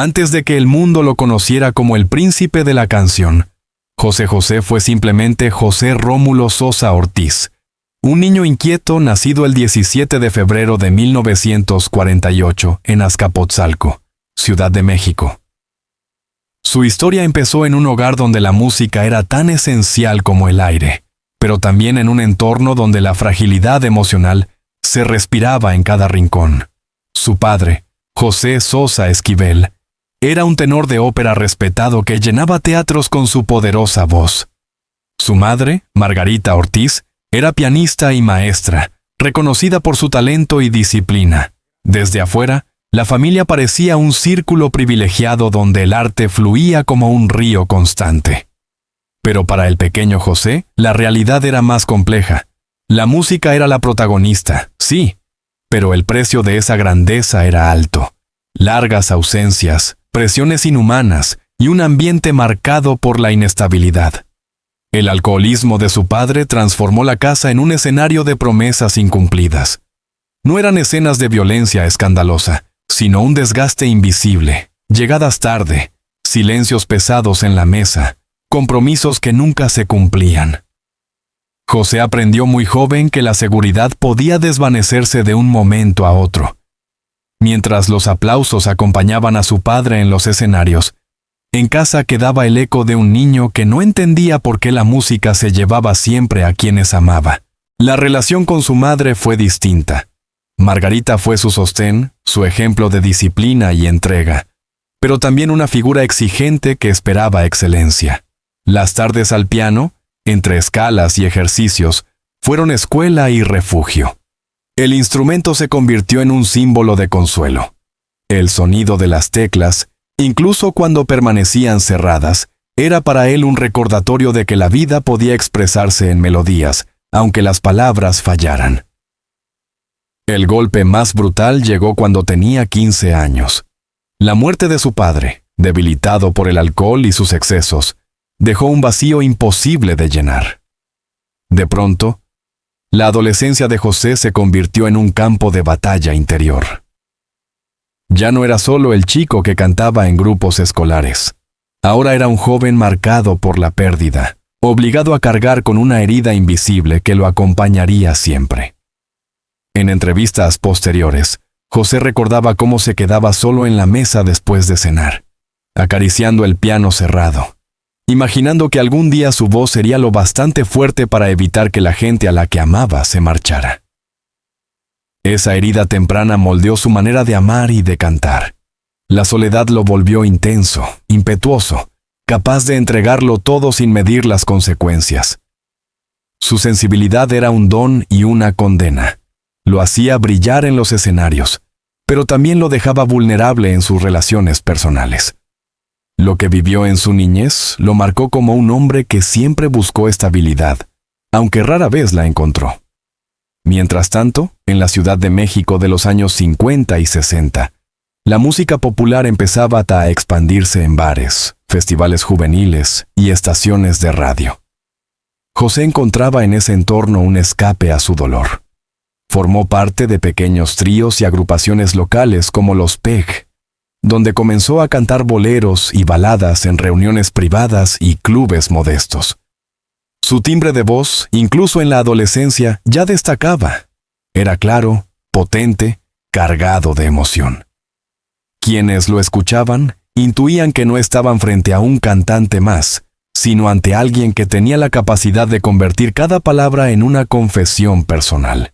Antes de que el mundo lo conociera como el príncipe de la canción, José José fue simplemente José Rómulo Sosa Ortiz, un niño inquieto nacido el 17 de febrero de 1948 en Azcapotzalco, Ciudad de México. Su historia empezó en un hogar donde la música era tan esencial como el aire, pero también en un entorno donde la fragilidad emocional se respiraba en cada rincón. Su padre, José Sosa Esquivel, era un tenor de ópera respetado que llenaba teatros con su poderosa voz. Su madre, Margarita Ortiz, era pianista y maestra, reconocida por su talento y disciplina. Desde afuera, la familia parecía un círculo privilegiado donde el arte fluía como un río constante. Pero para el pequeño José, la realidad era más compleja. La música era la protagonista, sí, pero el precio de esa grandeza era alto. Largas ausencias, presiones inhumanas y un ambiente marcado por la inestabilidad. El alcoholismo de su padre transformó la casa en un escenario de promesas incumplidas. No eran escenas de violencia escandalosa, sino un desgaste invisible, llegadas tarde, silencios pesados en la mesa, compromisos que nunca se cumplían. José aprendió muy joven que la seguridad podía desvanecerse de un momento a otro. Mientras los aplausos acompañaban a su padre en los escenarios, en casa quedaba el eco de un niño que no entendía por qué la música se llevaba siempre a quienes amaba. La relación con su madre fue distinta. Margarita fue su sostén, su ejemplo de disciplina y entrega, pero también una figura exigente que esperaba excelencia. Las tardes al piano, entre escalas y ejercicios, fueron escuela y refugio. El instrumento se convirtió en un símbolo de consuelo. El sonido de las teclas, incluso cuando permanecían cerradas, era para él un recordatorio de que la vida podía expresarse en melodías, aunque las palabras fallaran. El golpe más brutal llegó cuando tenía 15 años. La muerte de su padre, debilitado por el alcohol y sus excesos, dejó un vacío imposible de llenar. De pronto, la adolescencia de José se convirtió en un campo de batalla interior. Ya no era solo el chico que cantaba en grupos escolares. Ahora era un joven marcado por la pérdida, obligado a cargar con una herida invisible que lo acompañaría siempre. En entrevistas posteriores, José recordaba cómo se quedaba solo en la mesa después de cenar, acariciando el piano cerrado, imaginando que algún día su voz sería lo bastante fuerte para evitar que la gente a la que amaba se marchara. Esa herida temprana moldeó su manera de amar y de cantar. La soledad lo volvió intenso, impetuoso, capaz de entregarlo todo sin medir las consecuencias. Su sensibilidad era un don y una condena. Lo hacía brillar en los escenarios, pero también lo dejaba vulnerable en sus relaciones personales. Lo que vivió en su niñez lo marcó como un hombre que siempre buscó estabilidad, aunque rara vez la encontró. Mientras tanto, en la Ciudad de México de los años 50 y 60, la música popular empezaba a expandirse en bares, festivales juveniles y estaciones de radio. José encontraba en ese entorno un escape a su dolor. Formó parte de pequeños tríos y agrupaciones locales como los PEG, donde comenzó a cantar boleros y baladas en reuniones privadas y clubes modestos. Su timbre de voz, incluso en la adolescencia, ya destacaba. Era claro, potente, cargado de emoción. Quienes lo escuchaban intuían que no estaban frente a un cantante más, sino ante alguien que tenía la capacidad de convertir cada palabra en una confesión personal.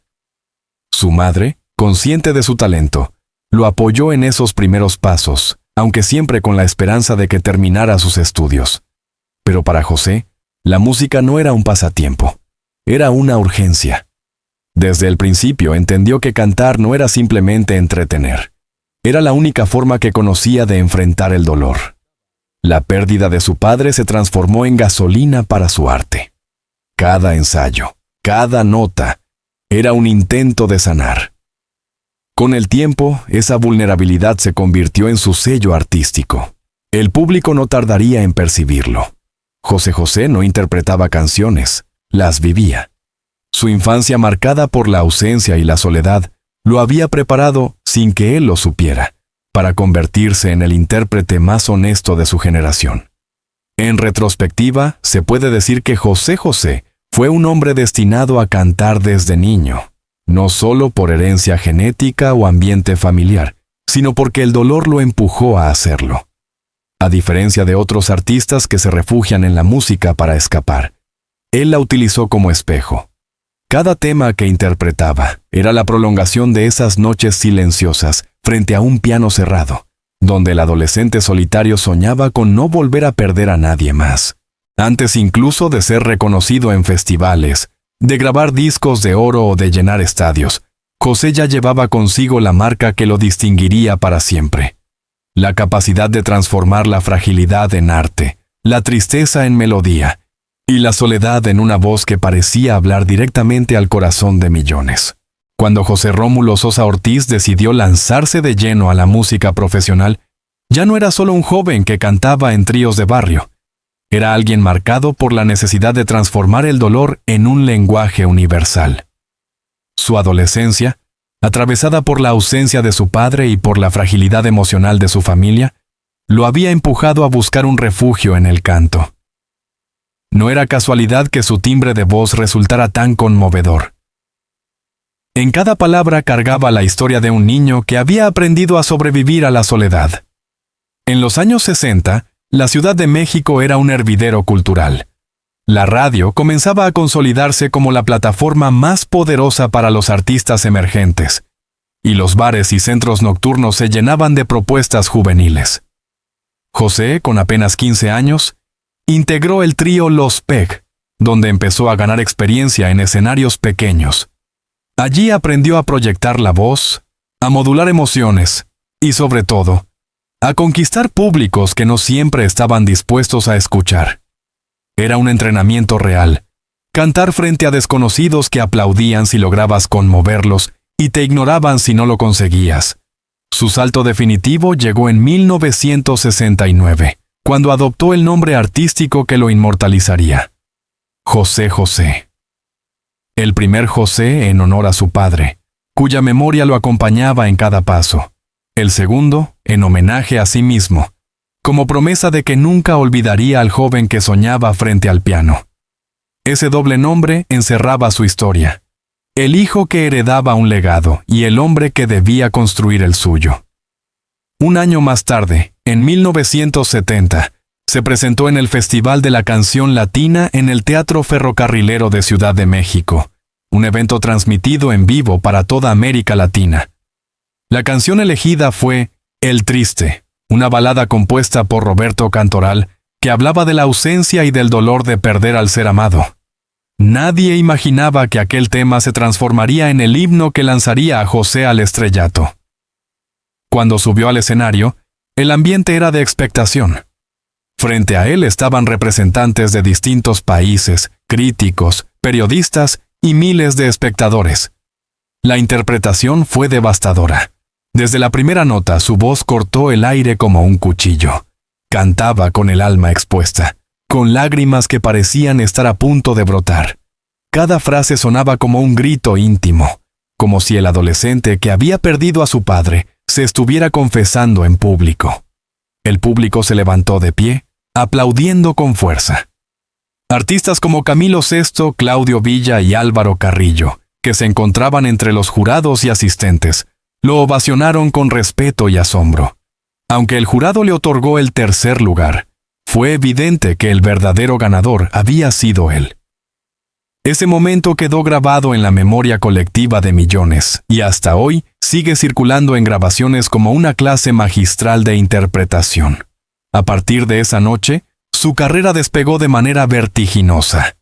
Su madre, consciente de su talento, lo apoyó en esos primeros pasos, aunque siempre con la esperanza de que terminara sus estudios. Pero para José, la música no era un pasatiempo, era una urgencia. Desde el principio entendió que cantar no era simplemente entretener. Era la única forma que conocía de enfrentar el dolor. La pérdida de su padre se transformó en gasolina para su arte. Cada ensayo, cada nota, era un intento de sanar. Con el tiempo, esa vulnerabilidad se convirtió en su sello artístico. El público no tardaría en percibirlo. José José no interpretaba canciones, las vivía. Su infancia marcada por la ausencia y la soledad lo había preparado, sin que él lo supiera, para convertirse en el intérprete más honesto de su generación. En retrospectiva, se puede decir que José José fue un hombre destinado a cantar desde niño, no solo por herencia genética o ambiente familiar, sino porque el dolor lo empujó a hacerlo. A diferencia de otros artistas que se refugian en la música para escapar, él la utilizó como espejo. Cada tema que interpretaba era la prolongación de esas noches silenciosas frente a un piano cerrado, donde el adolescente solitario soñaba con no volver a perder a nadie más. Antes incluso de ser reconocido en festivales, de grabar discos de oro o de llenar estadios, José ya llevaba consigo la marca que lo distinguiría para siempre. La capacidad de transformar la fragilidad en arte, la tristeza en melodía, y la soledad en una voz que parecía hablar directamente al corazón de millones. Cuando José Rómulo Sosa Ortiz decidió lanzarse de lleno a la música profesional, ya no era solo un joven que cantaba en tríos de barrio. Era alguien marcado por la necesidad de transformar el dolor en un lenguaje universal. Su adolescencia, atravesada por la ausencia de su padre y por la fragilidad emocional de su familia, lo había empujado a buscar un refugio en el canto. No era casualidad que su timbre de voz resultara tan conmovedor. En cada palabra cargaba la historia de un niño que había aprendido a sobrevivir a la soledad. En los años 60, la Ciudad de México era un hervidero cultural. La radio comenzaba a consolidarse como la plataforma más poderosa para los artistas emergentes, y los bares y centros nocturnos se llenaban de propuestas juveniles. José, con apenas 15 años, integró el trío Los Peg, donde empezó a ganar experiencia en escenarios pequeños. Allí aprendió a proyectar la voz, a modular emociones y, sobre todo, a conquistar públicos que no siempre estaban dispuestos a escuchar. Era un entrenamiento real, cantar frente a desconocidos que aplaudían si lograbas conmoverlos y te ignoraban si no lo conseguías. Su salto definitivo llegó en 1969, cuando adoptó el nombre artístico que lo inmortalizaría: José José. El primer José en honor a su padre, cuya memoria lo acompañaba en cada paso. El segundo, en homenaje a sí mismo, como promesa de que nunca olvidaría al joven que soñaba frente al piano. Ese doble nombre encerraba su historia: el hijo que heredaba un legado y el hombre que debía construir el suyo. Un año más tarde, en 1970, se presentó en el Festival de la Canción Latina en el Teatro Ferrocarrilero de Ciudad de México, un evento transmitido en vivo para toda América Latina. La canción elegida fue El Triste, una balada compuesta por Roberto Cantoral que hablaba de la ausencia y del dolor de perder al ser amado. Nadie imaginaba que aquel tema se transformaría en el himno que lanzaría a José al estrellato. Cuando subió al escenario, el ambiente era de expectación. Frente a él estaban representantes de distintos países, críticos, periodistas y miles de espectadores. La interpretación fue devastadora. Desde la primera nota, su voz cortó el aire como un cuchillo. Cantaba con el alma expuesta, con lágrimas que parecían estar a punto de brotar. Cada frase sonaba como un grito íntimo, como si el adolescente que había perdido a su padre se estuviera confesando en público. El público se levantó de pie, aplaudiendo con fuerza. Artistas como Camilo Sesto, Claudio Villa y Álvaro Carrillo, que se encontraban entre los jurados y asistentes, lo ovacionaron con respeto y asombro. Aunque el jurado le otorgó el tercer lugar, fue evidente que el verdadero ganador había sido él. Ese momento quedó grabado en la memoria colectiva de millones y hasta hoy sigue circulando en grabaciones como una clase magistral de interpretación. A partir de esa noche, su carrera despegó de manera vertiginosa.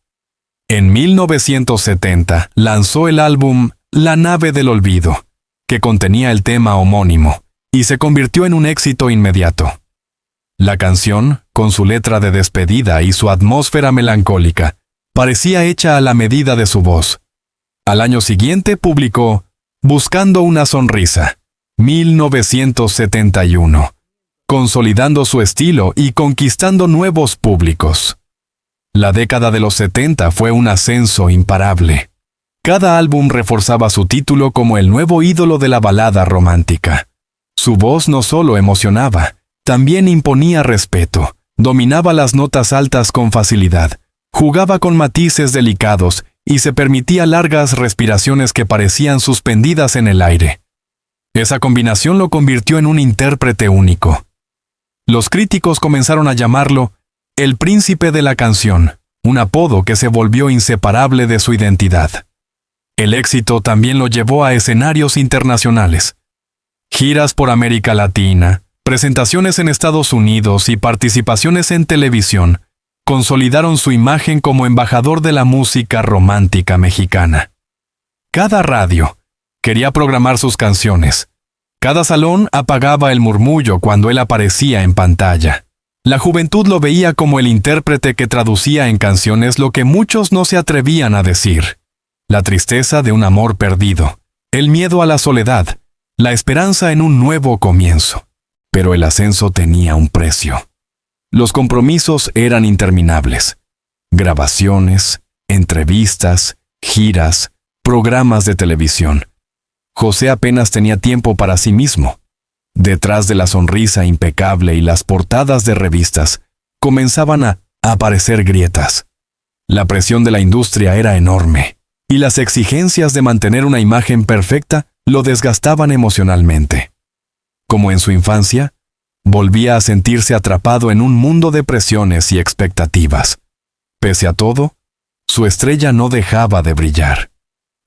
En 1970 lanzó el álbum La Nave del Olvido, que contenía el tema homónimo, y se convirtió en un éxito inmediato. La canción, con su letra de despedida y su atmósfera melancólica, parecía hecha a la medida de su voz. Al año siguiente publicó Buscando una sonrisa, 1971, consolidando su estilo y conquistando nuevos públicos. La década de los 70 fue un ascenso imparable. Cada álbum reforzaba su título como el nuevo ídolo de la balada romántica. Su voz no solo emocionaba, también imponía respeto, dominaba las notas altas con facilidad, jugaba con matices delicados y se permitía largas respiraciones que parecían suspendidas en el aire. Esa combinación lo convirtió en un intérprete único. Los críticos comenzaron a llamarlo el príncipe de la canción, un apodo que se volvió inseparable de su identidad. El éxito también lo llevó a escenarios internacionales. Giras por América Latina, presentaciones en Estados Unidos y participaciones en televisión consolidaron su imagen como embajador de la música romántica mexicana. Cada radio quería programar sus canciones. Cada salón apagaba el murmullo cuando él aparecía en pantalla. La juventud lo veía como el intérprete que traducía en canciones lo que muchos no se atrevían a decir. La tristeza de un amor perdido, el miedo a la soledad, la esperanza en un nuevo comienzo. Pero el ascenso tenía un precio. Los compromisos eran interminables. Grabaciones, entrevistas, giras, programas de televisión. José apenas tenía tiempo para sí mismo. Detrás de la sonrisa impecable y las portadas de revistas, comenzaban a aparecer grietas. La presión de la industria era enorme, y las exigencias de mantener una imagen perfecta lo desgastaban emocionalmente. Como en su infancia, volvía a sentirse atrapado en un mundo de presiones y expectativas. Pese a todo, su estrella no dejaba de brillar.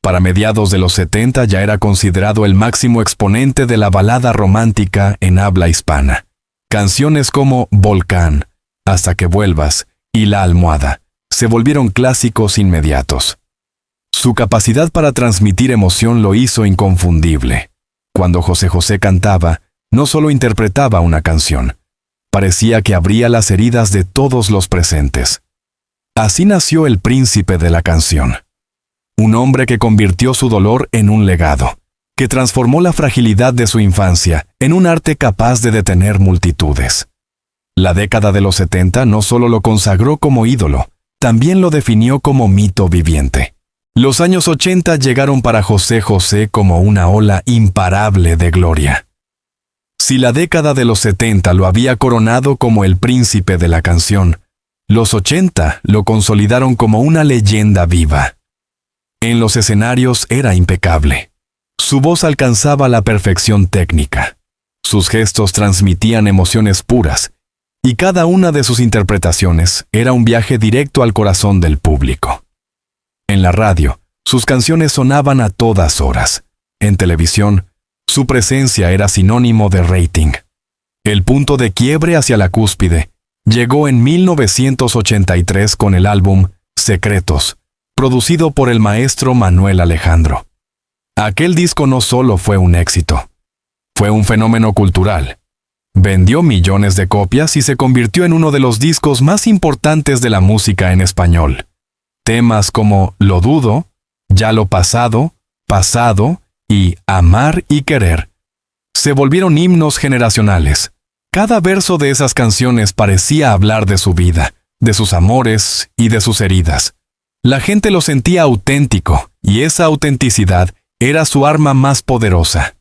Para mediados de los 70 ya era considerado el máximo exponente de la balada romántica en habla hispana. Canciones como Volcán, Hasta que vuelvas y La almohada se volvieron clásicos inmediatos. Su capacidad para transmitir emoción lo hizo inconfundible. Cuando José José cantaba, no solo interpretaba una canción, parecía que abría las heridas de todos los presentes. Así nació el príncipe de la canción. Un hombre que convirtió su dolor en un legado, que transformó la fragilidad de su infancia en un arte capaz de detener multitudes. La década de los 70 no solo lo consagró como ídolo, también lo definió como mito viviente. Los años 80 llegaron para José José como una ola imparable de gloria. Si la década de los 70 lo había coronado como el príncipe de la canción, los 80 lo consolidaron como una leyenda viva. En los escenarios era impecable. Su voz alcanzaba la perfección técnica. Sus gestos transmitían emociones puras, y cada una de sus interpretaciones era un viaje directo al corazón del público. En la radio, sus canciones sonaban a todas horas. En televisión, su presencia era sinónimo de rating. El punto de quiebre hacia la cúspide llegó en 1983 con el álbum Secretos, producido por el maestro Manuel Alejandro. Aquel disco no solo fue un éxito, fue un fenómeno cultural. Vendió millones de copias y se convirtió en uno de los discos más importantes de la música en español. Temas como Lo dudo, Ya lo pasado, Pasado y Amar y querer se volvieron himnos generacionales. Cada verso de esas canciones parecía hablar de su vida, de sus amores y de sus heridas. La gente lo sentía auténtico, y esa autenticidad era su arma más poderosa.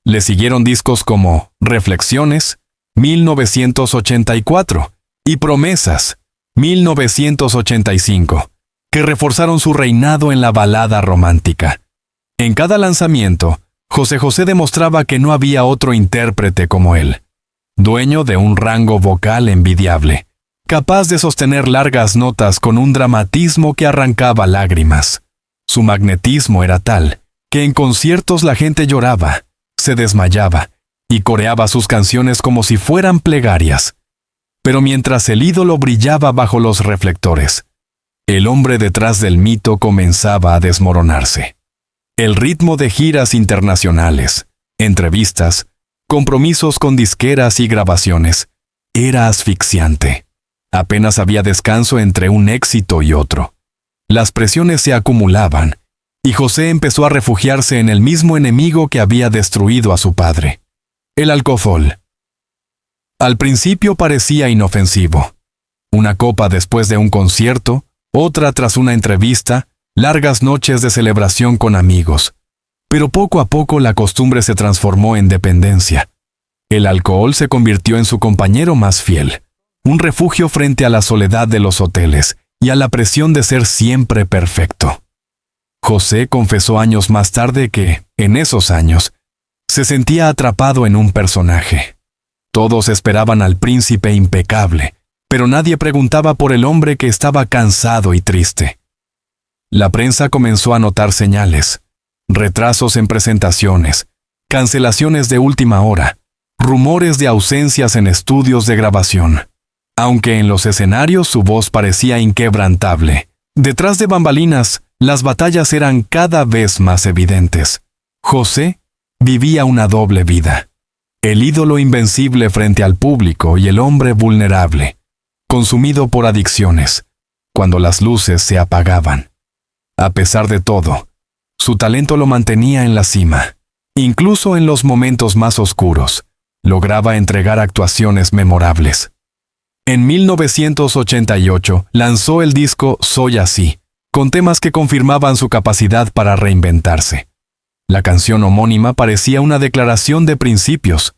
Le siguieron discos como Reflexiones, 1984, y Promesas, 1985, que reforzaron su reinado en la balada romántica. En cada lanzamiento, José José demostraba que no había otro intérprete como él, dueño de un rango vocal envidiable, capaz de sostener largas notas con un dramatismo que arrancaba lágrimas. Su magnetismo era tal que en conciertos la gente lloraba, se desmayaba y coreaba sus canciones como si fueran plegarias. Pero mientras el ídolo brillaba bajo los reflectores, el hombre detrás del mito comenzaba a desmoronarse. El ritmo de giras internacionales, entrevistas, compromisos con disqueras y grabaciones era asfixiante. Apenas había descanso entre un éxito y otro. Las presiones se acumulaban, y José empezó a refugiarse en el mismo enemigo que había destruido a su padre: el alcohol. Al principio parecía inofensivo. Una copa después de un concierto, otra tras una entrevista, largas noches de celebración con amigos. Pero poco a poco la costumbre se transformó en dependencia. El alcohol se convirtió en su compañero más fiel, un refugio frente a la soledad de los hoteles y a la presión de ser siempre perfecto. José confesó años más tarde que, en esos años, se sentía atrapado en un personaje. Todos esperaban al príncipe impecable, pero nadie preguntaba por el hombre que estaba cansado y triste. La prensa comenzó a notar señales, retrasos en presentaciones, cancelaciones de última hora, rumores de ausencias en estudios de grabación. Aunque en los escenarios su voz parecía inquebrantable, detrás de bambalinas, las batallas eran cada vez más evidentes. José vivía una doble vida. El ídolo invencible frente al público y el hombre vulnerable, consumido por adicciones, cuando las luces se apagaban. A pesar de todo, su talento lo mantenía en la cima. Incluso en los momentos más oscuros, lograba entregar actuaciones memorables. En 1988 lanzó el disco Soy Así, con temas que confirmaban su capacidad para reinventarse. La canción homónima parecía una declaración de principios.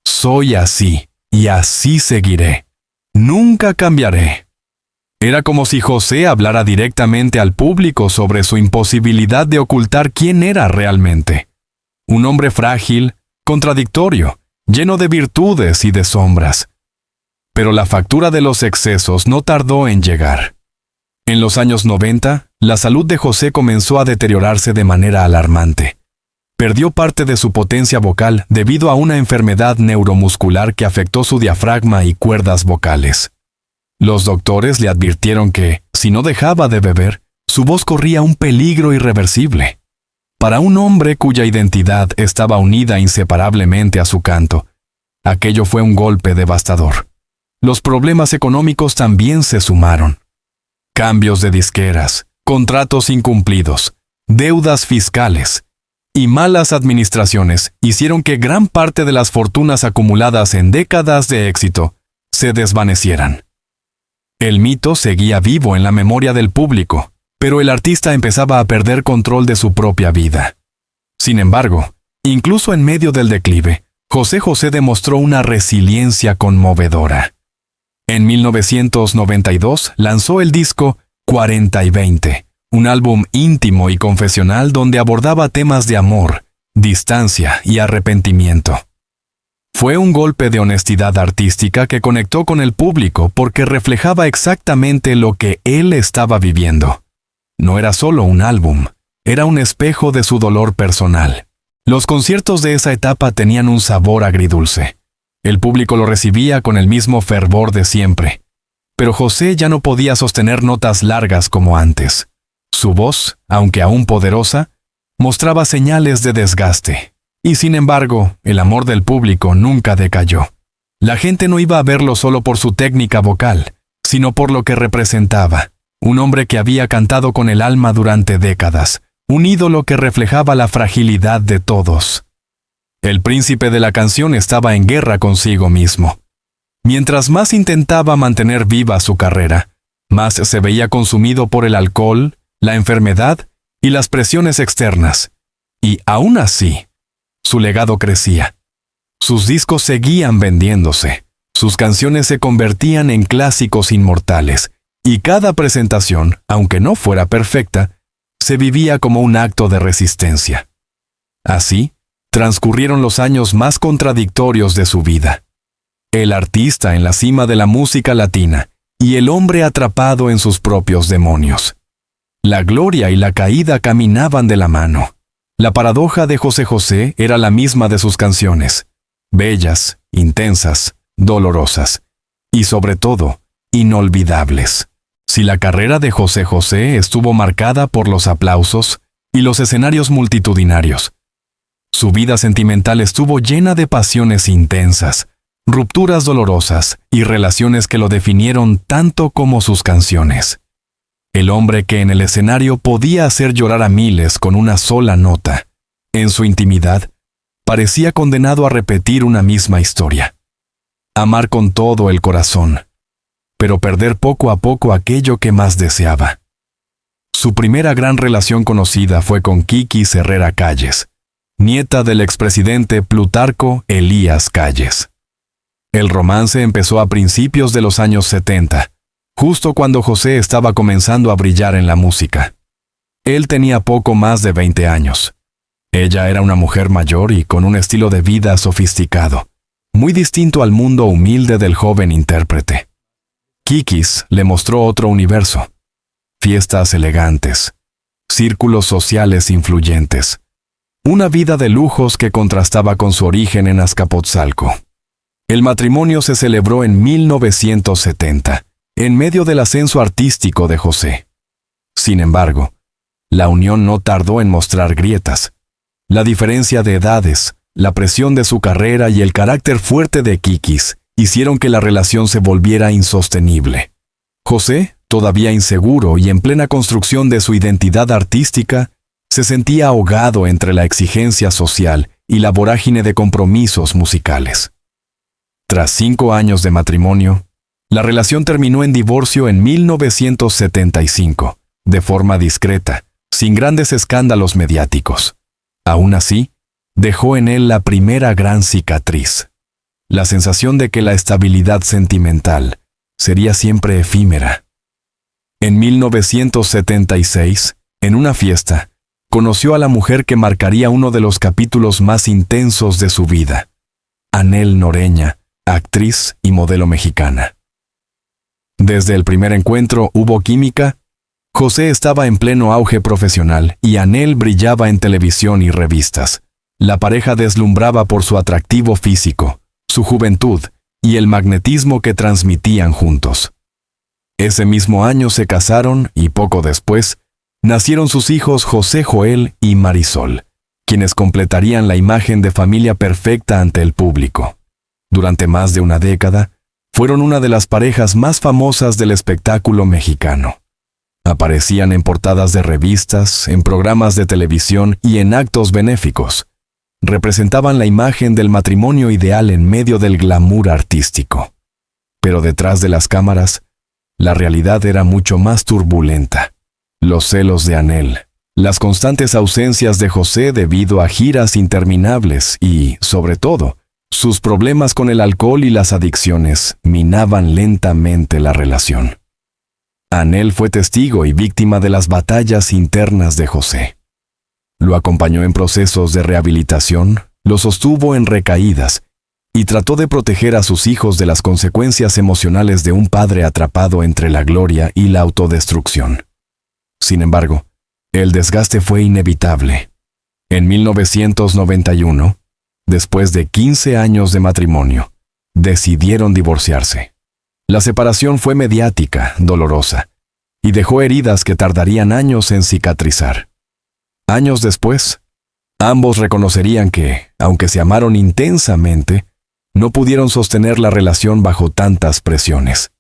Soy así, y así seguiré. Nunca cambiaré. Era como si José hablara directamente al público sobre su imposibilidad de ocultar quién era realmente. Un hombre frágil, contradictorio, lleno de virtudes y de sombras. Pero la factura de los excesos no tardó en llegar. En los años 90, la salud de José comenzó a deteriorarse de manera alarmante. Perdió parte de su potencia vocal debido a una enfermedad neuromuscular que afectó su diafragma y cuerdas vocales. Los doctores le advirtieron que, si no dejaba de beber, su voz corría un peligro irreversible. Para un hombre cuya identidad estaba unida inseparablemente a su canto, aquello fue un golpe devastador. Los problemas económicos también se sumaron. Cambios de disqueras, contratos incumplidos, deudas fiscales y malas administraciones hicieron que gran parte de las fortunas acumuladas en décadas de éxito se desvanecieran. El mito seguía vivo en la memoria del público, pero el artista empezaba a perder control de su propia vida. Sin embargo, incluso en medio del declive, José José demostró una resiliencia conmovedora. En 1992 lanzó el disco 40 y 20, un álbum íntimo y confesional donde abordaba temas de amor, distancia y arrepentimiento. Fue un golpe de honestidad artística que conectó con el público porque reflejaba exactamente lo que él estaba viviendo. No era solo un álbum, era un espejo de su dolor personal. Los conciertos de esa etapa tenían un sabor agridulce. El público lo recibía con el mismo fervor de siempre. Pero José ya no podía sostener notas largas como antes. Su voz, aunque aún poderosa, mostraba señales de desgaste. Y sin embargo, el amor del público nunca decayó. La gente no iba a verlo solo por su técnica vocal, sino por lo que representaba. Un hombre que había cantado con el alma durante décadas, un ídolo que reflejaba la fragilidad de todos. El príncipe de la canción estaba en guerra consigo mismo. Mientras más intentaba mantener viva su carrera, más se veía consumido por el alcohol, la enfermedad y las presiones externas. Y aún así, su legado crecía. Sus discos seguían vendiéndose, sus canciones se convertían en clásicos inmortales, y cada presentación, aunque no fuera perfecta, se vivía como un acto de resistencia. Así, transcurrieron los años más contradictorios de su vida. El artista en la cima de la música latina y el hombre atrapado en sus propios demonios. La gloria y la caída caminaban de la mano. La paradoja de José José era la misma de sus canciones, bellas, intensas, dolorosas y sobre todo, inolvidables. Si la carrera de José José estuvo marcada por los aplausos y los escenarios multitudinarios, su vida sentimental estuvo llena de pasiones intensas, rupturas dolorosas y relaciones que lo definieron tanto como sus canciones. El hombre que en el escenario podía hacer llorar a miles con una sola nota, en su intimidad, parecía condenado a repetir una misma historia. Amar con todo el corazón, pero perder poco a poco aquello que más deseaba. Su primera gran relación conocida fue con Kiki Herrera Calles, nieta del expresidente Plutarco Elías Calles. El romance empezó a principios de los años 70, justo cuando José estaba comenzando a brillar en la música. Él tenía poco más de 20 años. Ella era una mujer mayor y con un estilo de vida sofisticado, muy distinto al mundo humilde del joven intérprete. Kikis le mostró otro universo: fiestas elegantes, círculos sociales influyentes, una vida de lujos que contrastaba con su origen en Azcapotzalco. El matrimonio se celebró en 1970, en medio del ascenso artístico de José. Sin embargo, la unión no tardó en mostrar grietas. La diferencia de edades, la presión de su carrera y el carácter fuerte de Kikis hicieron que la relación se volviera insostenible. José, todavía inseguro y en plena construcción de su identidad artística, se sentía ahogado entre la exigencia social y la vorágine de compromisos musicales. Tras 5 años de matrimonio, la relación terminó en divorcio en 1975, de forma discreta, sin grandes escándalos mediáticos. Aún así, dejó en él la primera gran cicatriz: la sensación de que la estabilidad sentimental sería siempre efímera. En 1976, en una fiesta, conoció a la mujer que marcaría uno de los capítulos más intensos de su vida: Anel Noreña, actriz y modelo mexicana. Desde el primer encuentro hubo química. José estaba en pleno auge profesional y Anel brillaba en televisión y revistas. La pareja deslumbraba por su atractivo físico, su juventud y el magnetismo que transmitían juntos. Ese mismo año se casaron y poco después nacieron sus hijos José Joel y Marisol, quienes completarían la imagen de familia perfecta ante el público. Durante más de una década, fueron una de las parejas más famosas del espectáculo mexicano. Aparecían en portadas de revistas, en programas de televisión y en actos benéficos. Representaban la imagen del matrimonio ideal en medio del glamour artístico. Pero detrás de las cámaras, la realidad era mucho más turbulenta. Los celos de Anel, las constantes ausencias de José debido a giras interminables y, sobre todo, sus problemas con el alcohol y las adicciones minaban lentamente la relación. Anel fue testigo y víctima de las batallas internas de José. Lo acompañó en procesos de rehabilitación, lo sostuvo en recaídas y trató de proteger a sus hijos de las consecuencias emocionales de un padre atrapado entre la gloria y la autodestrucción. Sin embargo, el desgaste fue inevitable. En 1991, después de 15 años de matrimonio, decidieron divorciarse. La separación fue mediática, dolorosa, y dejó heridas que tardarían años en cicatrizar. Años después, ambos reconocerían que, aunque se amaron intensamente, no pudieron sostener la relación bajo tantas presiones.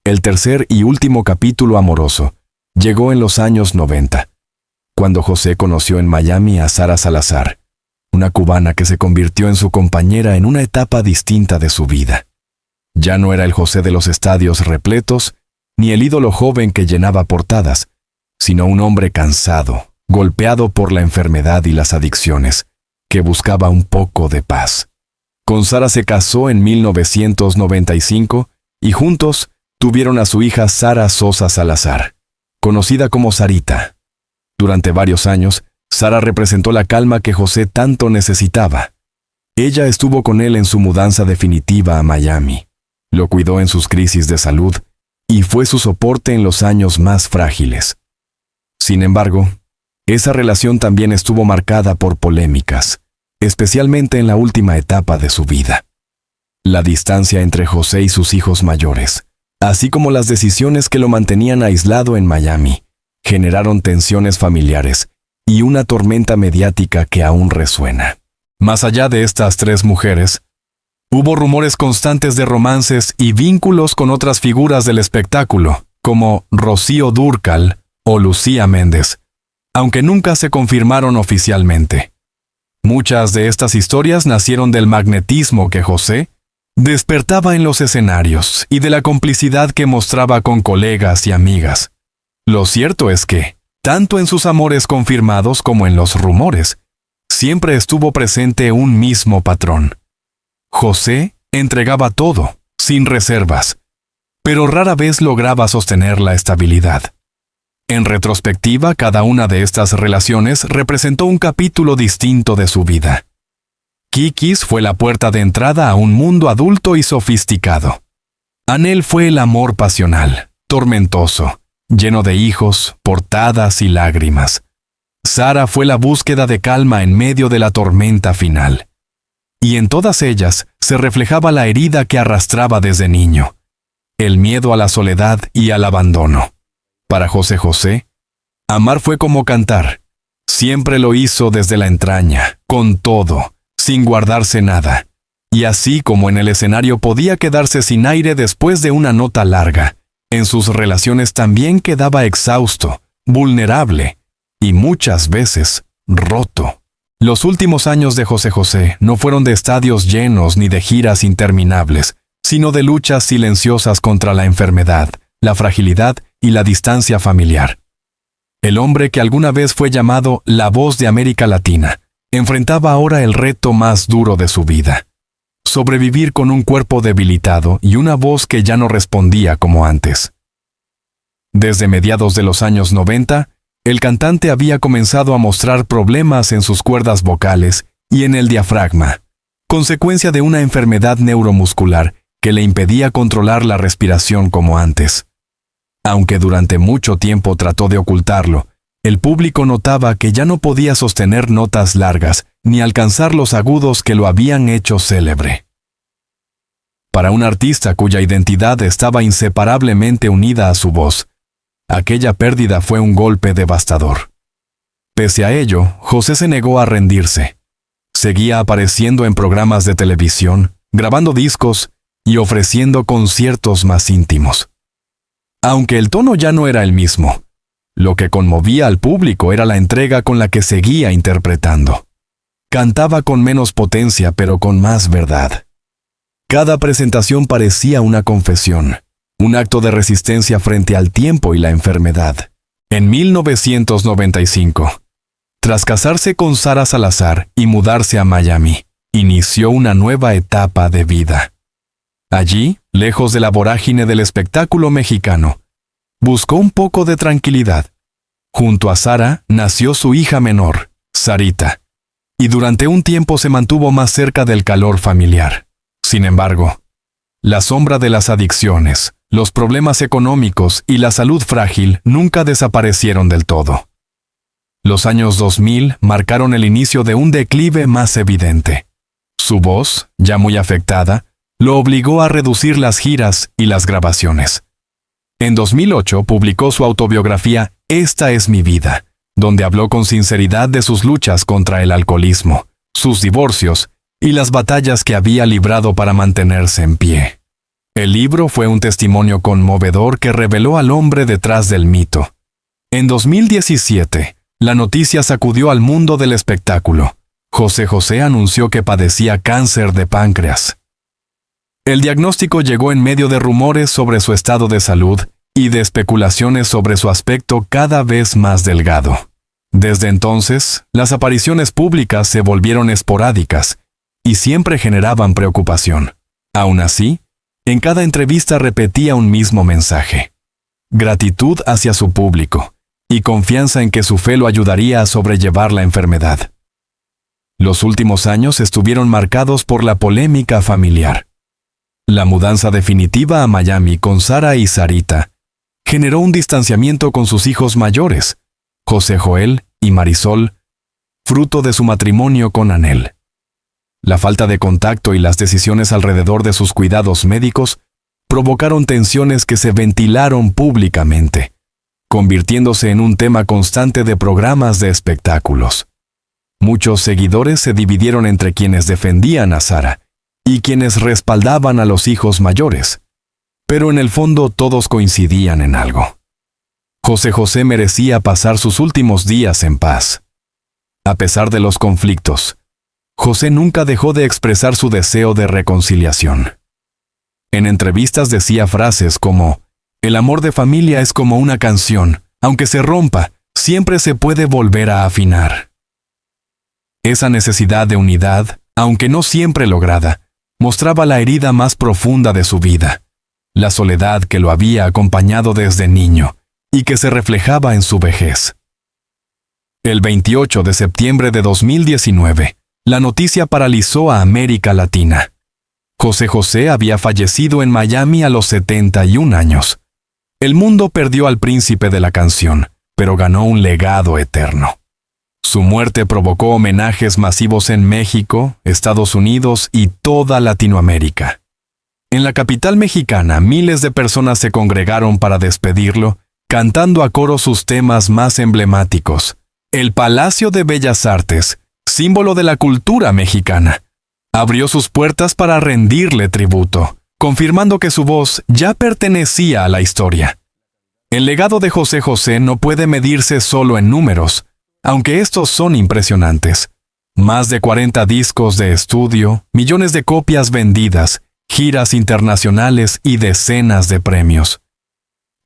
El tercer y último capítulo amoroso llegó en los años 90, cuando José conoció en Miami a Sara Salazar, una cubana que se convirtió en su compañera en una etapa distinta de su vida. Ya no era el José de los estadios repletos, ni el ídolo joven que llenaba portadas, sino un hombre cansado, golpeado por la enfermedad y las adicciones, que buscaba un poco de paz. Con Sara se casó en 1995 y juntos tuvieron a su hija Sara Sosa Salazar, conocida como Sarita. Durante varios años, Sara representó la calma que José tanto necesitaba. Ella estuvo con él en su mudanza definitiva a Miami, lo cuidó en sus crisis de salud y fue su soporte en los años más frágiles. Sin embargo, esa relación también estuvo marcada por polémicas, especialmente en la última etapa de su vida. La distancia entre José y sus hijos mayores, así como las decisiones que lo mantenían aislado en Miami, generaron tensiones familiares y una tormenta mediática que aún resuena. Más allá de estas 3 mujeres, hubo rumores constantes de romances y vínculos con otras figuras del espectáculo, como Rocío Dúrcal o Lucía Méndez, aunque nunca se confirmaron oficialmente. Muchas de estas historias nacieron del magnetismo que José despertaba en los escenarios y de la complicidad que mostraba con colegas y amigas. Lo cierto es que, tanto en sus amores confirmados como en los rumores, siempre estuvo presente un mismo patrón. José entregaba todo, sin reservas, pero rara vez lograba sostener la estabilidad. En retrospectiva, cada una de estas relaciones representó un capítulo distinto de su vida. Kikis fue la puerta de entrada a un mundo adulto y sofisticado. Anel fue el amor pasional, tormentoso, lleno de hijos, portadas y lágrimas. Sara fue la búsqueda de calma en medio de la tormenta final. Y en todas ellas se reflejaba la herida que arrastraba desde niño, el miedo a la soledad y al abandono. Para José José, amar fue como cantar. Siempre lo hizo desde la entraña, con todo, sin guardarse nada. Y así como en el escenario podía quedarse sin aire después de una nota larga, en sus relaciones también quedaba exhausto, vulnerable y muchas veces roto. Los últimos años de José José no fueron de estadios llenos ni de giras interminables, sino de luchas silenciosas contra la enfermedad, la fragilidad y la distancia familiar. El hombre que alguna vez fue llamado la voz de América Latina, enfrentaba ahora el reto más duro de su vida: sobrevivir con un cuerpo debilitado y una voz que ya no respondía como antes. Desde mediados de los años 90, el cantante había comenzado a mostrar problemas en sus cuerdas vocales y en el diafragma, consecuencia de una enfermedad neuromuscular que le impedía controlar la respiración como antes. Aunque durante mucho tiempo trató de ocultarlo, el público notaba que ya no podía sostener notas largas ni alcanzar los agudos que lo habían hecho célebre. Para un artista cuya identidad estaba inseparablemente unida a su voz, aquella pérdida fue un golpe devastador. Pese a ello, José se negó a rendirse. Seguía apareciendo en programas de televisión, grabando discos y ofreciendo conciertos más íntimos. Aunque el tono ya no era el mismo, lo que conmovía al público era la entrega con la que seguía interpretando. Cantaba con menos potencia, pero con más verdad. Cada presentación parecía una confesión, un acto de resistencia frente al tiempo y la enfermedad. En 1995, tras casarse con Sara Salazar y mudarse a Miami, inició una nueva etapa de vida. Allí, lejos de la vorágine del espectáculo mexicano, buscó un poco de tranquilidad. Junto a Sara nació su hija menor, Sarita, y durante un tiempo se mantuvo más cerca del calor familiar. Sin embargo, la sombra de las adicciones, los problemas económicos y la salud frágil nunca desaparecieron del todo. Los años 2000 marcaron el inicio de un declive más evidente. Su voz, ya muy afectada, lo obligó a reducir las giras y las grabaciones. En 2008 publicó su autobiografía Esta es mi vida, donde habló con sinceridad de sus luchas contra el alcoholismo, sus divorcios y las batallas que había librado para mantenerse en pie. El libro fue un testimonio conmovedor que reveló al hombre detrás del mito. En 2017, la noticia sacudió al mundo del espectáculo. José José anunció que padecía cáncer de páncreas. El diagnóstico llegó en medio de rumores sobre su estado de salud y de especulaciones sobre su aspecto cada vez más delgado. Desde entonces, las apariciones públicas se volvieron esporádicas y siempre generaban preocupación. Aún así, en cada entrevista repetía un mismo mensaje: gratitud hacia su público y confianza en que su fe lo ayudaría a sobrellevar la enfermedad. Los últimos años estuvieron marcados por la polémica familiar. La mudanza definitiva a Miami con Sara y Sarita generó un distanciamiento con sus hijos mayores, José Joel y Marisol, fruto de su matrimonio con Anel. La falta de contacto y las decisiones alrededor de sus cuidados médicos provocaron tensiones que se ventilaron públicamente, convirtiéndose en un tema constante de programas de espectáculos. Muchos seguidores se dividieron entre quienes defendían a Sara y quienes respaldaban a los hijos mayores, pero en el fondo todos coincidían en algo. José José merecía pasar sus últimos días en paz. A pesar de los conflictos, José nunca dejó de expresar su deseo de reconciliación. En entrevistas decía frases como: el amor de familia es como una canción, aunque se rompa, siempre se puede volver a afinar. Esa necesidad de unidad, aunque no siempre lograda, mostraba la herida más profunda de su vida, la soledad que lo había acompañado desde niño y que se reflejaba en su vejez. El 28 de septiembre de 2019, la noticia paralizó a América Latina. José José había fallecido en Miami a los 71 años. El mundo perdió al príncipe de la canción, pero ganó un legado eterno. Su muerte provocó homenajes masivos en México, Estados Unidos y toda Latinoamérica. En la capital mexicana, miles de personas se congregaron para despedirlo, cantando a coro sus temas más emblemáticos. El Palacio de Bellas Artes, símbolo de la cultura mexicana, abrió sus puertas para rendirle tributo, confirmando que su voz ya pertenecía a la historia. El legado de José José no puede medirse solo en números, aunque estos son impresionantes. Más de 40 discos de estudio, millones de copias vendidas, giras internacionales y decenas de premios.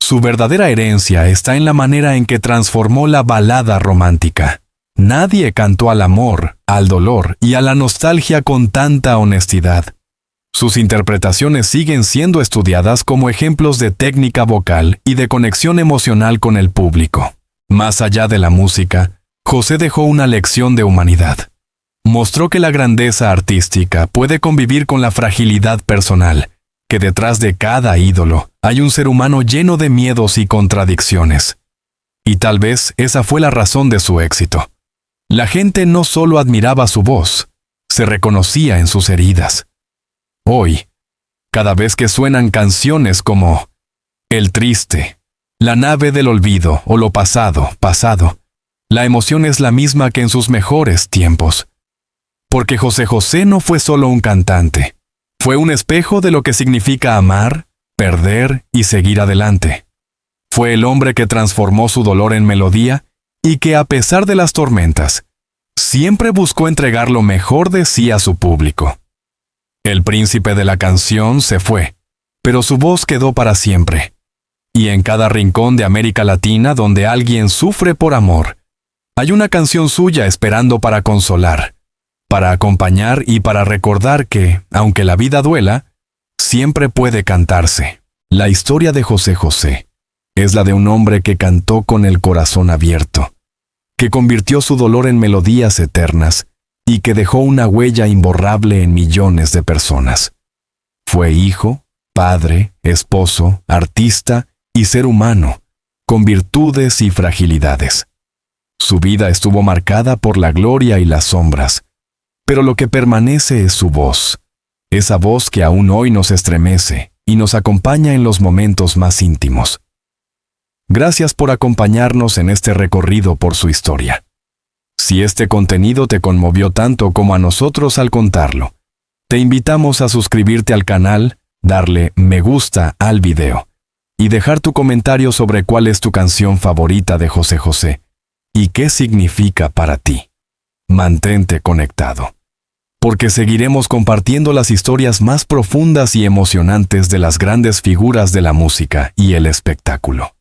Su verdadera herencia está en la manera en que transformó la balada romántica. Nadie cantó al amor, al dolor y a la nostalgia con tanta honestidad. Sus interpretaciones siguen siendo estudiadas como ejemplos de técnica vocal y de conexión emocional con el público. Más allá de la música, José dejó una lección de humanidad. Mostró que la grandeza artística puede convivir con la fragilidad personal, que detrás de cada ídolo hay un ser humano lleno de miedos y contradicciones. Y tal vez esa fue la razón de su éxito. La gente no solo admiraba su voz, se reconocía en sus heridas. Hoy, cada vez que suenan canciones como El Triste, La Nave del Olvido o Lo Pasado, Pasado, la emoción es la misma que en sus mejores tiempos. Porque José José no fue solo un cantante, fue un espejo de lo que significa amar, perder y seguir adelante. Fue el hombre que transformó su dolor en melodía y que, a pesar de las tormentas, siempre buscó entregar lo mejor de sí a su público. El príncipe de la canción se fue, pero su voz quedó para siempre. Y en cada rincón de América Latina donde alguien sufre por amor, hay una canción suya esperando para consolar, para acompañar y para recordar que, aunque la vida duela, siempre puede cantarse. La historia de José José es la de un hombre que cantó con el corazón abierto, que convirtió su dolor en melodías eternas y que dejó una huella imborrable en millones de personas. Fue hijo, padre, esposo, artista y ser humano, con virtudes y fragilidades. Su vida estuvo marcada por la gloria y las sombras, pero lo que permanece es su voz, esa voz que aún hoy nos estremece y nos acompaña en los momentos más íntimos. Gracias por acompañarnos en este recorrido por su historia. Si este contenido te conmovió tanto como a nosotros al contarlo, te invitamos a suscribirte al canal, darle me gusta al video y dejar tu comentario sobre cuál es tu canción favorita de José José y qué significa para ti. Mantente conectado, porque seguiremos compartiendo las historias más profundas y emocionantes de las grandes figuras de la música y el espectáculo.